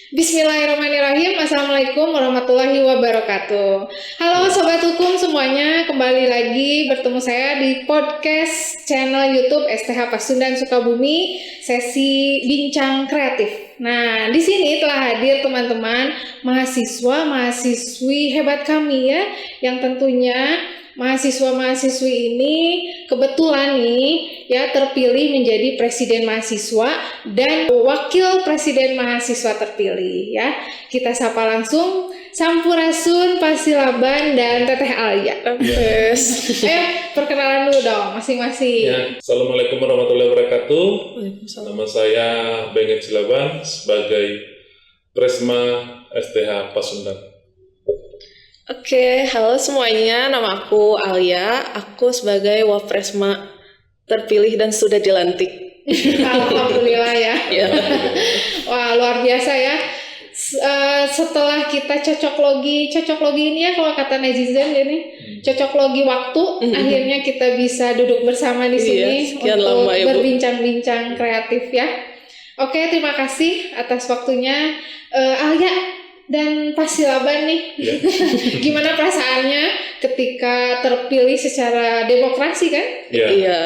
Bismillahirrahmanirrahim. Assalamualaikum warahmatullahi wabarakatuh. Halo Sobat Hukum semuanya, kembali lagi bertemu saya di podcast channel YouTube STH Pasundan Sukabumi, sesi Bincang Kreatif. Nah, di sini telah hadir teman-teman mahasiswa-mahasiswi hebat kami ya, yang tentunya mahasiswa-mahasiswi ini kebetulan nih ya terpilih menjadi presiden mahasiswa dan wakil presiden mahasiswa terpilih ya. Kita sapa langsung Sampurasun, Pasilaban, dan Teteh Alia. Ayo perkenalan dulu dong masing-masing. Ya, Assalamualaikum warahmatullahi wabarakatuh. Nama saya Bengen Silaban sebagai Presma STH Pasundan. Oke, halo semuanya, nama aku Alia, aku sebagai Wapresma terpilih dan sudah dilantik. Alhamdulillah ya. Wah, luar biasa ya. Setelah kita cocok logi ini ya kalau kata netizen ini cocok logi waktu, akhirnya kita bisa duduk bersama di sini untuk berbincang-bincang kreatif ya. Oke, terima kasih atas waktunya Alia dan Pasilaban nih. Gimana perasaannya ketika terpilih secara demokrasi kan? Iya.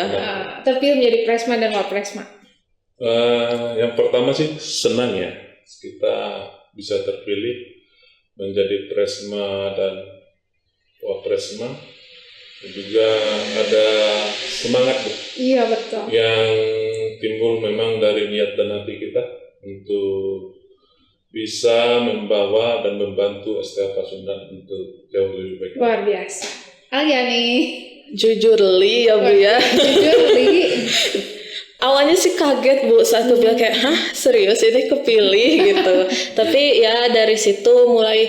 Terpilih menjadi Presma dan Wapresma. Yang pertama sih senang ya kita bisa terpilih menjadi Presma dan Wapresma. Juga ada semangat Iya betul. yang timbul memang dari niat dan hati kita untuk bisa membawa dan membantu STH Pasundan untuk jauh lebih baik. Luar biasa. Alia nih. Jujur Li ya Bu ya. Jujur Li. Awalnya sih kaget Bu saat aku bilang kayak, hah serius ini kepilih gitu. Tapi ya dari situ mulai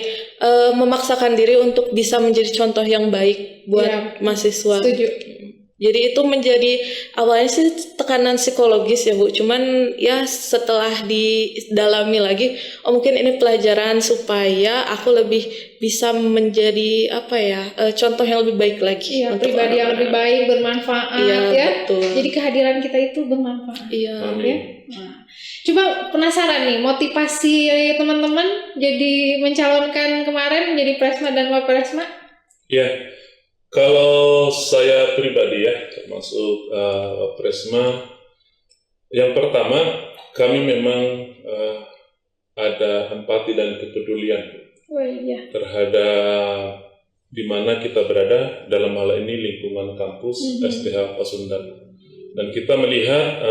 memaksakan diri untuk bisa menjadi contoh yang baik buat mahasiswa. Setuju. Jadi itu menjadi awalnya sih tekanan psikologis ya Bu. Cuman ya setelah didalami lagi, mungkin ini pelajaran supaya aku lebih bisa menjadi contoh yang lebih baik lagi. Iya, pribadi yang lebih baik, bermanfaat ya. Betul. Jadi kehadiran kita itu bermanfaat. Iya. Ya? Nah, coba penasaran nih motivasi teman-teman jadi mencalonkan kemarin menjadi Presma dan Wapresma? Iya. Kalau saya pribadi ya, termasuk Presma, yang pertama kami memang ada empati dan kepedulian terhadap di mana kita berada dalam hal ini lingkungan kampus STH Pasundan. Dan kita melihat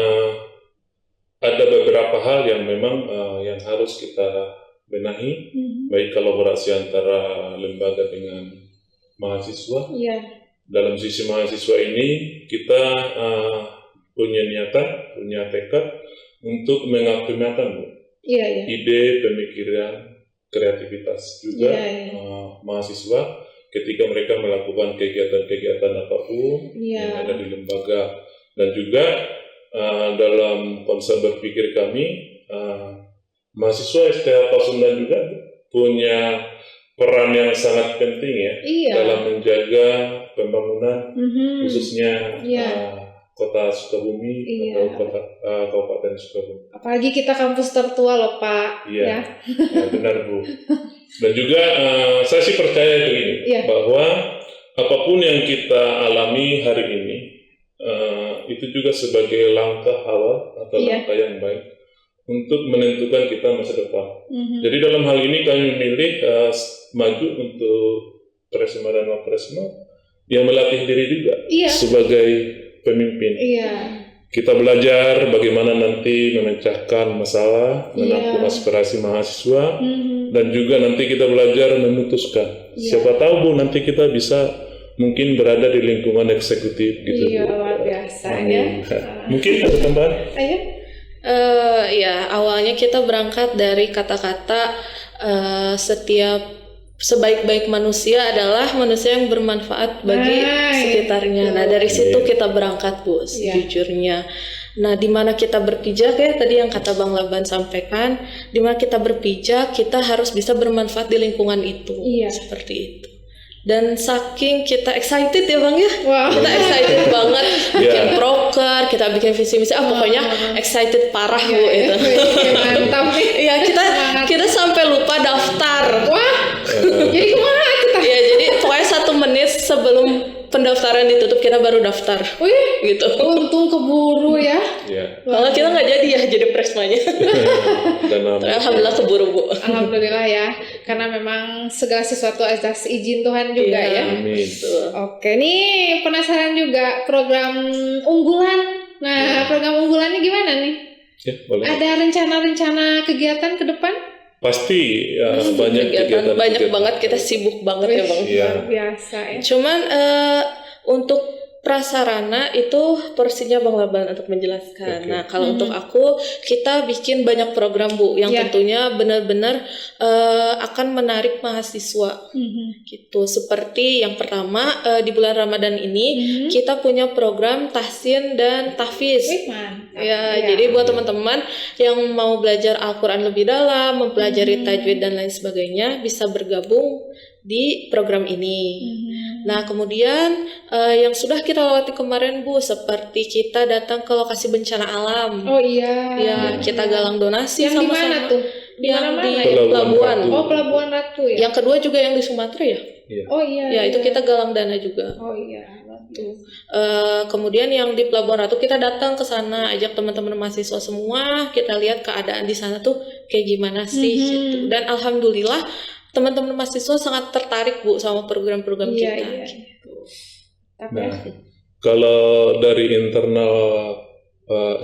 ada beberapa hal yang memang yang harus kita benahi, baik kolaborasi antara lembaga dengan mahasiswa. Iya. Dalam sisi mahasiswa ini kita punya niatan, punya tekad untuk mengoptimalkan ide, pemikiran, kreativitas juga mahasiswa ketika mereka melakukan kegiatan-kegiatan apapun yang ada di lembaga. Dan juga dalam konsep berpikir kami mahasiswa STH Pasundan juga punya peran yang sangat penting ya dalam menjaga pembangunan khususnya kota Sukabumi atau Kabupaten Sukabumi. Apalagi kita kampus tertua loh Pak. Iya, benar Bu. Dan juga saya sih percaya begini bahwa apapun yang kita alami hari ini itu juga sebagai langkah awal atau langkah yang baik untuk menentukan kita masa depan. Jadi dalam hal ini kami memilih maju untuk Presma dan Wapresma yang melatih diri juga sebagai pemimpin. Kita belajar bagaimana nanti memecahkan masalah, menampung aspirasi mahasiswa, dan juga nanti kita belajar memutuskan. Siapa tahu Bu nanti kita bisa mungkin berada di lingkungan eksekutif gitu. Iya, luar biasa ya. Mungkin ada tambahan? Ayo. Awalnya kita berangkat dari kata-kata setiap sebaik-baik manusia adalah manusia yang bermanfaat bagi sekitarnya. Nah dari situ kita berangkat Bu, sejujurnya. Nah di mana kita berpijak ya tadi yang kata Bang Laban sampaikan, di mana kita berpijak kita harus bisa bermanfaat di lingkungan itu, seperti itu. Dan saking kita excited ya Bang ya, Wah. kita excited banget bikin proker, kita bikin visi misi, pokoknya excited parah Bu itu. Mantap nih. Iya kita sampai lupa daftar. Wah, jadi kemana kita? Iya jadi pokoknya 1 menit sebelum pendaftaran ditutup kita baru daftar. Wih, Gitu. untung keburu ya. Ya. Kalau kita nggak jadi ya jadi presmanya. Dan Alhamdulillah keburu Bu. Alhamdulillah ya, karena memang segala sesuatu atas izin Tuhan juga ya. amin. Oke, nih penasaran juga program unggulan. Nah, program unggulannya gimana nih? Ya, boleh. Ada rencana-rencana kegiatan ke depan? Pasti banyak kegiatan. Banyak banget, kita sibuk banget ya Bang. Iya. Luar biasa ya. Cuman untuk prasarana itu porsinya Bang Laban untuk menjelaskan. Oke. Nah, kalau untuk aku kita bikin banyak program Bu yang tentunya benar-benar akan menarik mahasiswa. Gitu. Seperti yang pertama di bulan Ramadan ini kita punya program tahsin dan tahfiz. Ya, jadi buat teman-teman yang mau belajar Al-Qur'an lebih dalam, mempelajari tajwid dan lain sebagainya bisa bergabung di program ini. Nah, kemudian yang sudah kita lewati kemarin Bu, seperti kita datang ke lokasi bencana alam. Oh iya. Ya, kita galang donasi Yang di sama-sama. mana tuh? Di Yang mana-mana di ya? Pelabuhan. Oh, Pelabuhan Ratu ya. Yang kedua juga yang di Sumatera ya? Oh iya. Ya, itu kita galang dana juga. Oh iya. Tuh. Kemudian yang di Pelabuhan Ratu kita datang ke sana, ajak teman-teman mahasiswa semua, kita lihat keadaan di sana tuh kayak gimana sih gitu. Dan alhamdulillah teman-teman mahasiswa sangat tertarik Bu sama program-program kita. Iya. Gitu. Nah, kalau dari internal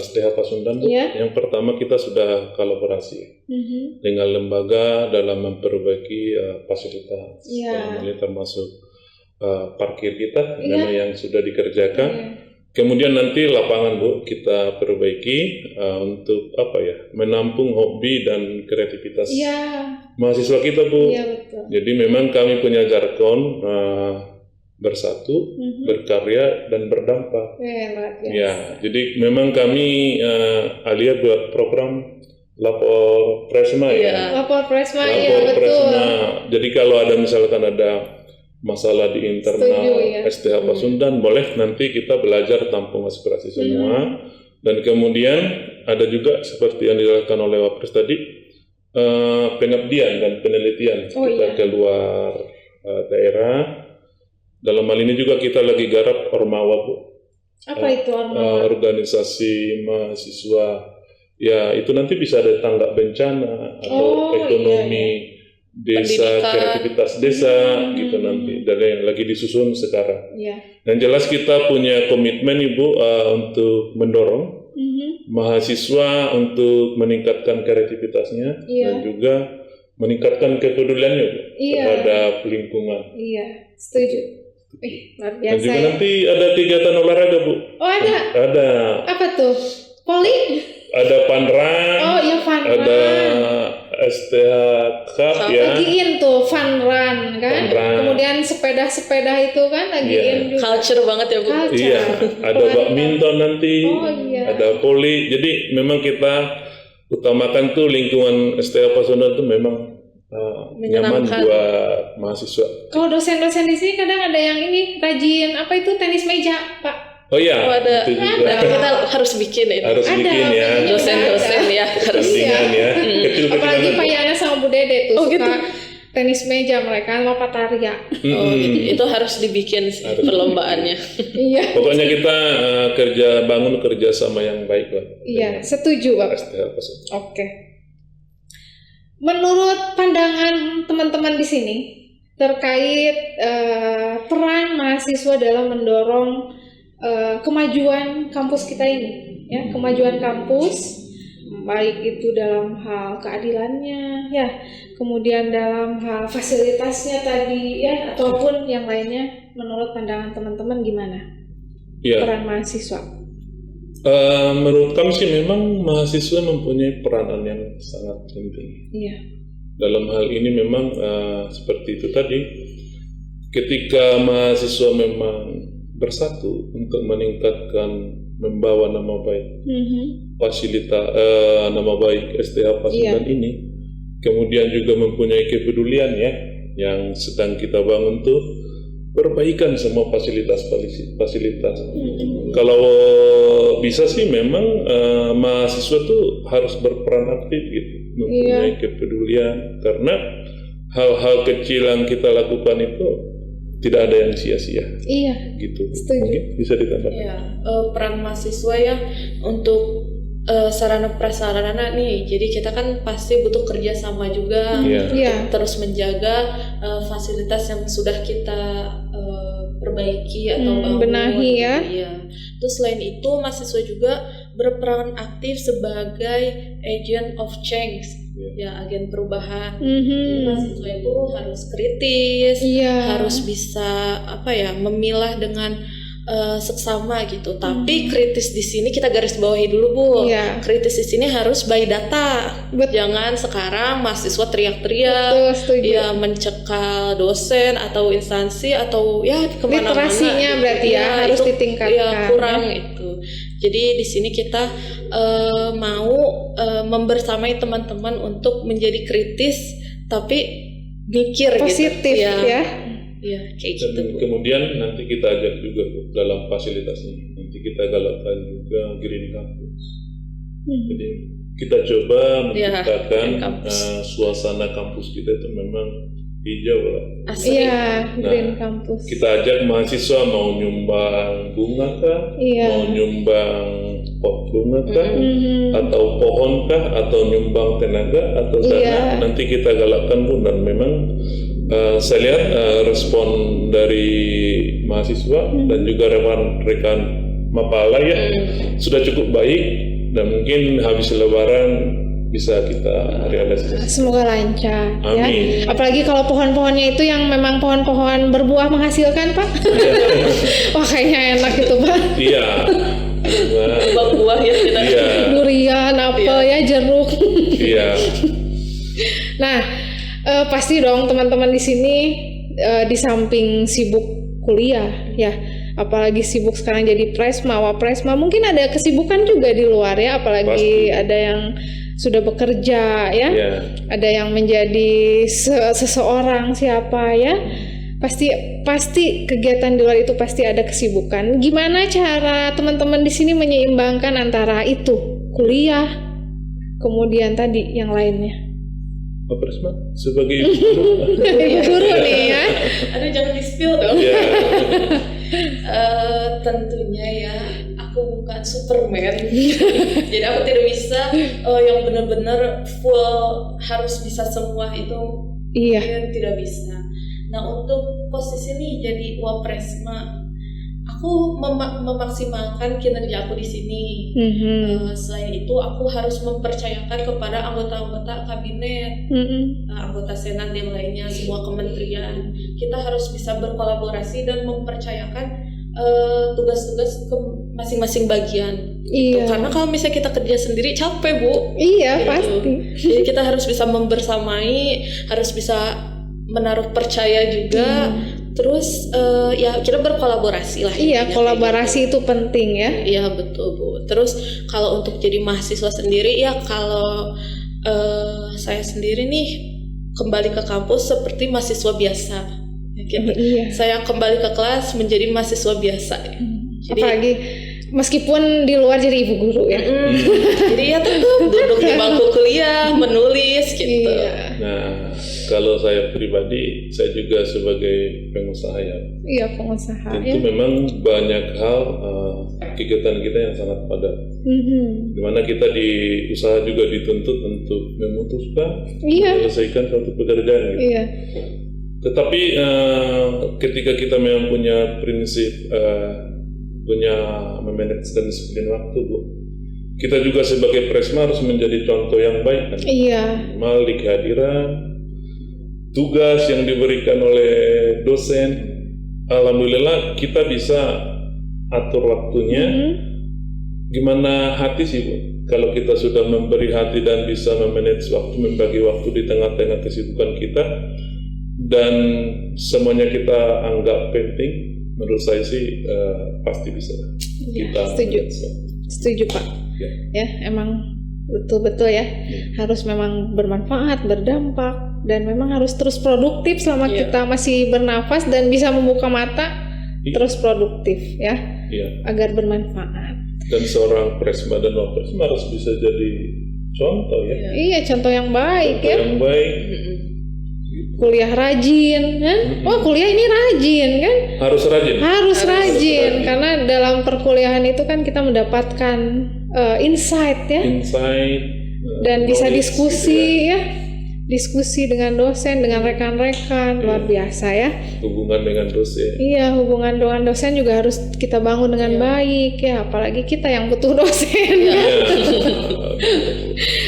SDH Pasundan Bu, yang pertama kita sudah kolaborasi dengan lembaga dalam memperbaiki fasilitas, termasuk parkir kita yang sudah dikerjakan. Kemudian nanti lapangan Bu kita perbaiki untuk menampung hobi dan kreativitas mahasiswa kita Bu. Betul. Jadi memang kami punya jargon bersatu, berkarya dan berdampak. Ya, jadi memang kami Alia buat program lapor Presma ya. Lapor Presma Lapor betul. Presma. Jadi kalau ada misalkan ada masalah di internal SDH Pasundan, boleh nanti kita belajar tampung aspirasi semua. Dan kemudian ada juga seperti yang dilakukan oleh Wapres tadi, pengabdian dan penelitian kita keluar daerah. Dalam hal ini juga kita lagi garap Ormawa Bu. Apa itu Ormawa? Organisasi mahasiswa. Ya itu nanti bisa ada tanggap bencana atau ekonomi. Desa, kreativitas desa gitu nanti, dan yang lagi disusun sekarang. Dan jelas kita punya komitmen Ibu untuk mendorong mahasiswa untuk meningkatkan kreativitasnya dan juga meningkatkan kepeduliannya Bu, terhadap lingkungan. Iya, setuju. Luar biasa. Dan juga nanti ada kegiatan olahraga Bu. Oh ada? Ada. Apa tuh? Poli? Ada funrun. Oh iya funrun. Ada STH Cup ya. Lagiin tuh funrun kan. Kemudian sepeda itu kan lagiin juga. Culture banget ya Bu. Iya. Ada badminton nanti. Ada poli. Jadi memang kita utamakan tuh lingkungan STH Pasundan tuh memang nyaman buat mahasiswa. Kalau dosen-dosen di sini kadang ada yang ini rajin tenis meja Pak. Oh iya, ada. Kita harus bikin itu. Harus bikin ya. Dosen-dosen ya. Harus kecil-kecil. Apalagi Pak Yana sama Bu Dede tuh suka gitu. tenis meja mereka lompat tarian. Gitu. Itu harus dibikin perlombaannya. Iya. Pokoknya kita bangun kerja sama yang baik lah. Iya, setuju Pak. Oke. Menurut pandangan teman-teman di sini terkait peran mahasiswa dalam mendorong kemajuan kampus kita ini, ya, kemajuan kampus, baik itu dalam hal keadilannya, ya, kemudian dalam hal fasilitasnya tadi, ya, ataupun yang lainnya, menurut pandangan teman-teman gimana? Peran mahasiswa? Menurut kami sih memang mahasiswa mempunyai peranan yang sangat penting. Iya. Dalam hal ini memang seperti itu tadi, ketika mahasiswa memang bersatu untuk meningkatkan, membawa nama baik fasilitas, nama baik STH Pasundan ini, kemudian juga mempunyai kepedulian ya yang sedang kita bangun tuh perbaikan semua fasilitas. Kalau bisa sih memang mahasiswa tuh harus berperan aktif gitu, mempunyai kepedulian, karena hal-hal kecil yang kita lakukan itu tidak ada yang sia-sia. Iya. Gitu. Setuju. Mungkin bisa ditambahkan. Ya, peran mahasiswa ya untuk sarana prasarana nih. Jadi kita kan pasti butuh kerja sama juga, terus menjaga fasilitas yang sudah kita perbaiki atau bangun. Benahi ya. Iya. Terus selain itu mahasiswa juga berperan aktif sebagai agent of change, ya agen perubahan. Jadi mahasiswa itu harus kritis, harus bisa memilah dengan seksama gitu. Tapi kritis di sini kita garis bawahi dulu, Bu. Kritis di sini harus by data. Jangan sekarang mahasiswa teriak-teriak, ya mencekal dosen atau instansi atau ya kemana-mana. Literasinya gitu. Berarti ya harus ditingkatkan. Ya kurang itu. Jadi di sini kita mau membersamai teman-teman untuk menjadi kritis tapi mikir positif gitu. Ya, kayak dan gitu. Kemudian nanti kita ajak juga Bu, dalam fasilitas ini. Nanti kita galakkan juga Green Campus. Jadi kita coba menciptakan suasana kampus kita itu memang hijau lah. Iya, Green Campus. Kita ajak mahasiswa mau nyumbang bunga kah, mau nyumbang pot bunga kah, atau pohon kah, atau nyumbang tenaga atau dana. Nanti kita galakkan Bu, dan memang saya lihat respon dari mahasiswa dan juga rekan Mapala ya sudah cukup baik, dan mungkin habis Lebaran bisa kita realisasikan. Semoga lancar. Amin. Ya. Apalagi kalau pohon-pohonnya itu yang memang pohon-pohon berbuah menghasilkan, Pak. Wah, kayaknya enak itu, Pak. Iya. Buah ya kita. Durian, apel ya, jeruk. Iya. Nah, pasti dong teman-teman di sini di samping sibuk kuliah ya, apalagi sibuk sekarang jadi presma, wapresma, mungkin ada kesibukan juga di luar ya, apalagi ada yang sudah bekerja ya, ada yang menjadi seseorang siapa ya, pasti kegiatan di luar itu pasti ada kesibukan. Gimana cara teman-teman di sini menyeimbangkan antara itu kuliah kemudian tadi yang lainnya? Pak Presma sebagai ibu guru nih ya. Aduh, jangan di-spill dong. Tentunya ya, aku bukan Superman. Jadi aku tidak bisa yang benar-benar full harus bisa semua itu. Tidak bisa. Nah, untuk posisi ini jadi wapresma, aku memaksimalkan kinerja aku di sini. Selain itu, aku harus mempercayakan kepada anggota-anggota kabinet, anggota senat yang lainnya, semua kementerian. Kita harus bisa berkolaborasi dan mempercayakan tugas-tugas ke masing-masing bagian. Karena kalau misalnya kita kerja sendiri capek, Bu. Pasti. Jadi kita harus bisa membersamai, harus bisa menaruh percaya juga. Terus ya kita berkolaborasi lah. Kolaborasi itu penting ya. Iya, betul, Bu. Terus kalau untuk jadi mahasiswa sendiri ya, kalau saya sendiri nih kembali ke kampus seperti mahasiswa biasa. Gitu. Saya kembali ke kelas menjadi mahasiswa biasa. Jadi, apalagi meskipun di luar jadi ibu guru ya. Jadi ya tetap duduk di bangku kuliah, menulis gitu. Nah, kalau saya pribadi, saya juga sebagai pengusaha ya. Pengusaha. Itu memang banyak hal kegiatan kita yang sangat padat. Dimana kita di usaha juga dituntut untuk memutuskan, menyelesaikan suatu pekerjaan gitu. Tetapi ketika kita memang punya prinsip, punya memanage dan disiplin waktu, Bu, kita juga sebagai presma harus menjadi contoh yang baik kan. Minimal di kehadiran, tugas yang diberikan oleh dosen, alhamdulillah kita bisa atur waktunya. Gimana hati sih, Bu? Kalau kita sudah memberi hati dan bisa memanage waktu, membagi waktu di tengah-tengah kesibukan kita, dan semuanya kita anggap penting, menurut saya sih pasti bisa kita. Setuju Pak. Ya, emang Betul ya. Harus memang bermanfaat, berdampak, dan memang harus terus produktif selama kita masih bernafas dan bisa membuka mata, terus produktif ya, agar bermanfaat. Dan seorang presma dan wapresma harus bisa jadi contoh ya. Iya, contoh yang baik contoh ya. Yang baik. Kuliah rajin kan? Wah, kuliah ini rajin kan? Harus rajin. Harus rajin karena dalam perkuliahan itu kan kita mendapatkan insight ya. Dan bisa diskusi ya. Diskusi dengan dosen, dengan rekan-rekan, luar biasa ya. Hubungan dengan dosen. Iya, hubungan dengan dosen juga harus kita bangun dengan baik ya, apalagi kita yang butuh dosen.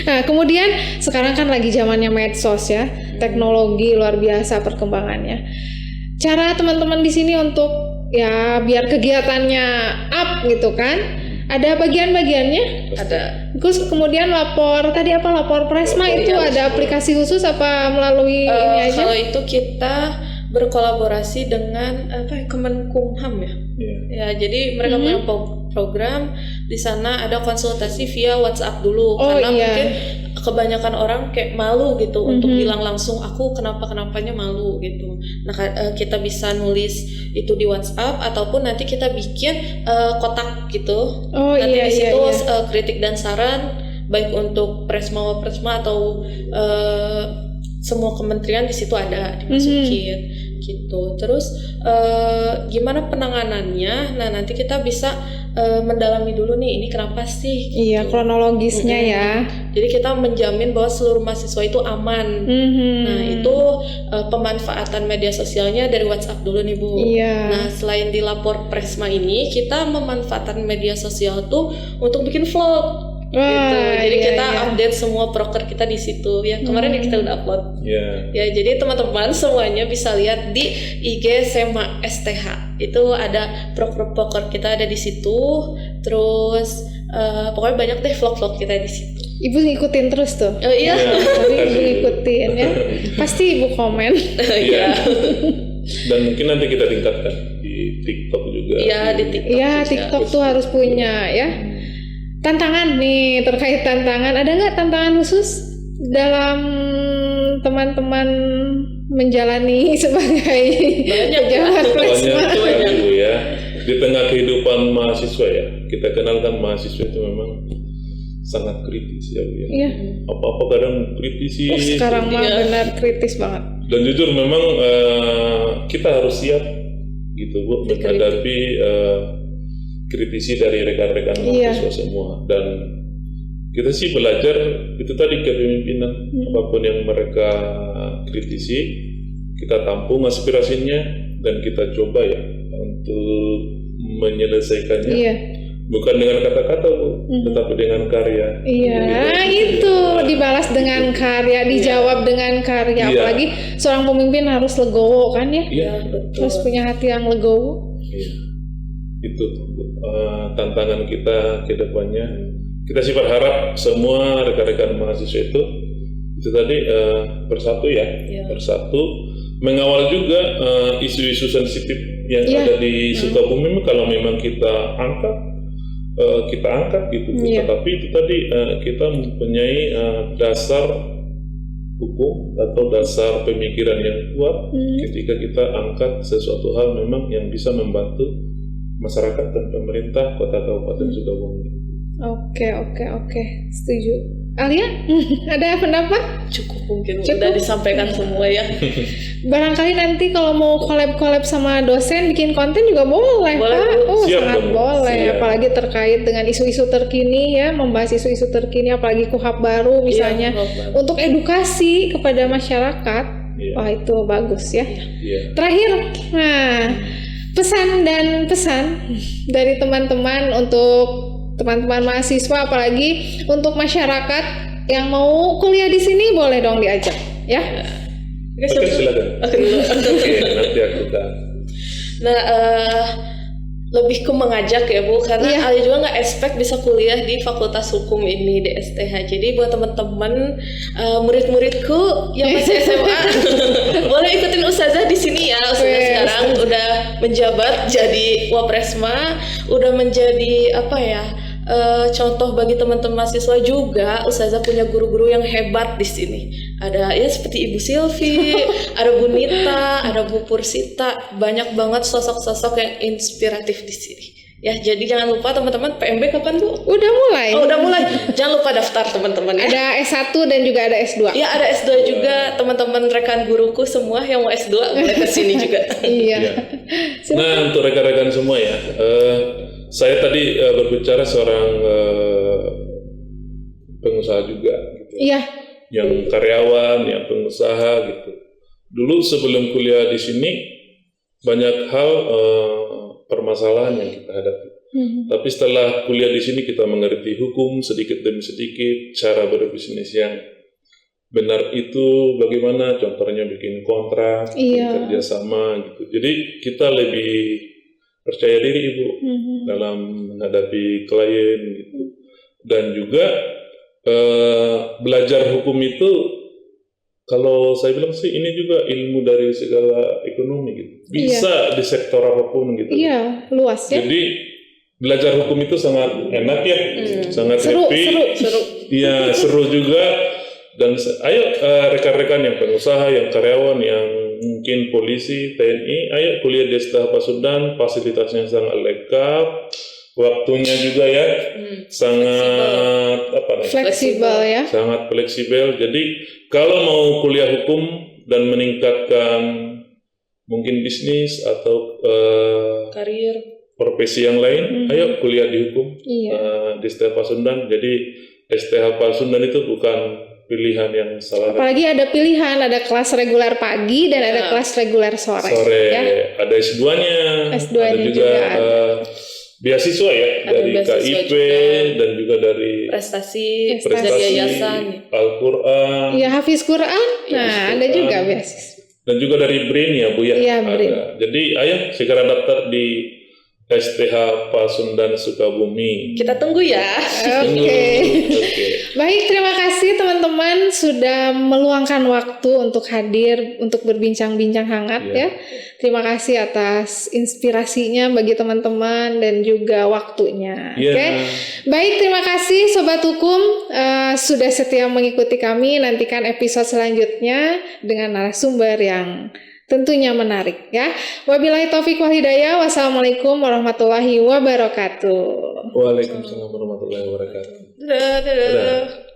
Nah, kemudian sekarang kan lagi zamannya medsos ya, teknologi luar biasa perkembangannya. Cara teman-teman di sini untuk ya biar kegiatannya up gitu kan? Ada bagian-bagiannya? Ada. Terus kemudian lapor Presma itu ada aplikasi khusus apa melalui ini aja? Kalau itu kita berkolaborasi dengan Kemenkumham ya. Ya, jadi mereka punya program di sana ada konsultasi via WhatsApp dulu karena mungkin kebanyakan orang kayak malu gitu untuk bilang langsung aku kenapa-kenapanya malu gitu. Nah, kita bisa nulis itu di WhatsApp ataupun nanti kita bikin kotak gitu. Nanti di situ kritik dan saran baik untuk Presma Wapresma atau semua kementerian di situ ada dimasukin gitu. Terus gimana penanganannya? Nah, nanti kita bisa mendalami dulu nih ini kenapa sih? Gitu. Iya, kronologisnya ya. Jadi kita menjamin bahwa seluruh mahasiswa itu aman. Nah, itu pemanfaatan media sosialnya dari WhatsApp dulu nih, Bu. Nah, selain di lapor Presma ini, kita memanfaatkan media sosial tuh untuk bikin vlog. Gitu. Jadi kita update semua proker kita di situ. Ya kemarin kita udah upload. Ya jadi teman-teman semuanya bisa lihat di IG SEMA STH. Itu ada proker kita ada di situ. Terus pokoknya banyak deh vlog-vlog kita di situ. Ibu ngikutin terus tuh. Oh iya. Ibu ngikutin ya. Pasti Ibu komen. Iya. Dan mungkin nanti kita tingkatkan di TikTok juga. Iya di TikTok. Iya TikTok tuh harus punya ya. Tantangan nih, terkait tantangan, ada nggak tantangan khusus dalam teman-teman menjalani sebagai pejabat Presma? Banyak ya. Di tengah kehidupan mahasiswa ya, kita kenalkan mahasiswa itu memang sangat kritis ya Bu ya. Iya. Apa-apa kadang kritisi. Sekarang mah benar kritis banget. Dan jujur memang kita harus siap gitu Bu menghadapi kritisi dari rekan-rekan mahasiswa semua. Dan kita sih belajar itu tadi kepemimpinan, apapun yang mereka kritisi kita tampung aspirasinya dan kita coba ya untuk menyelesaikannya. Bukan dengan kata-kata Bu, tetapi dengan karya. Nah itu dibalas dengan karya, dijawab dengan karya. Apalagi seorang pemimpin harus legowo kan ya? Harus punya hati yang legowo. Itu tantangan kita ke depannya. Kita sih berharap semua rekan-rekan mahasiswa itu tadi bersatu ya, bersatu mengawal juga isu-isu sensitif yang ada di Sukabumi. Kalau memang kita angkat gitu. Tetapi itu tadi kita mempunyai dasar hukum atau dasar pemikiran yang kuat ketika kita angkat sesuatu hal memang yang bisa membantu masyarakat dan pemerintah kota kabupaten Sukabumi. Oke, setuju. Alia, ada pendapat? Cukup mungkin udah disampaikan semua ya. Barangkali nanti kalau mau collab sama dosen bikin konten juga boleh Pak. Sangat boleh. Apalagi terkait dengan isu-isu terkini ya, membahas isu-isu terkini, apalagi KUHP baru misalnya, untuk edukasi kepada masyarakat. Wah itu bagus ya. Terakhir, pesan dari teman-teman untuk teman-teman mahasiswa, apalagi untuk masyarakat yang mau kuliah di sini, boleh dong diajak ya. Oke, silakan. Oke, nanti aku kan. Nah, lebih ke mengajak ya Bu, karena Alia juga nggak expect bisa kuliah di Fakultas Hukum ini di STH. Jadi buat teman-teman murid-muridku yang masih SMA boleh ikutin Ustazah di sini ya. Ustazah sekarang udah menjabat jadi Wapresma, udah menjadi contoh bagi teman-teman mahasiswa juga, Ustazah punya guru-guru yang hebat di sini. Ada ya seperti Ibu Silvi, ada Bu Nita, ada Bu Pursita, banyak banget sosok-sosok yang inspiratif di sini. Ya, jadi jangan lupa teman-teman, PMB kapan Bu? Udah mulai. Oh, udah mulai. Jangan lupa daftar teman-teman ya. Ada S1 dan juga ada S2. Ya, ada S2 juga. Teman-teman rekan guruku semua yang mau S2 boleh ke sini juga. Iya. Nah, untuk rekan-rekan semua ya, saya tadi berbicara seorang pengusaha juga gitu. Iya. Yang karyawan, yang pengusaha gitu. Dulu sebelum kuliah di sini banyak hal permasalahan yang kita hadapi. Tapi setelah kuliah di sini kita mengerti hukum sedikit demi sedikit, cara berbisnis yang benar itu bagaimana, contohnya bikin kontrak, bikin kerjasama gitu. Jadi kita lebih percaya diri Ibu dalam menghadapi klien gitu. Dan juga belajar hukum itu, kalau saya bilang sih ini juga ilmu dari segala ekonomi gitu. Bisa di sektor apapun gitu. Iya, luas ya. Jadi belajar hukum itu sangat enak ya, sangat happy. Seru. Iya, seru juga. Dan ayo rekan-rekan yang pengusaha, yang karyawan, yang mungkin polisi, TNI, ayo kuliah di STH Pasundan, fasilitasnya sangat lengkap. Waktunya juga ya sangat fleksibel ya. Sangat fleksibel. Jadi kalau mau kuliah hukum dan meningkatkan mungkin bisnis atau karir profesi yang lain, ayo kuliah di hukum di STH Pasundan. Jadi STH Pasundan itu bukan pilihan yang salah. Apalagi ada pilihan, ada kelas reguler pagi dan ada kelas reguler sore. Ya? Ada S2-nya, S2-nya ada juga beasiswa ya, dari KIP juga, dan juga dari prestasi dari yayasan Al-Quran. Iya, Hafiz Quran. Nah, ada juga beasiswa. Dan juga dari BRIN ya Bu ya. Iya, BRIN. Jadi ayo segera daftar di STH Pasundan Sukabumi. Kita tunggu ya. Oke. Baik, terima kasih teman-teman sudah meluangkan waktu untuk hadir untuk berbincang-bincang hangat ya. Terima kasih atas inspirasinya bagi teman-teman dan juga waktunya. Oke. Baik, terima kasih Sobat Hukum sudah setia mengikuti kami. Nantikan episode selanjutnya dengan narasumber yang tentunya menarik ya. Wabillahi taufik wal hidayah. Wassalamualaikum warahmatullahi wabarakatuh. Waalaikumsalam warahmatullahi wabarakatuh. Dadah.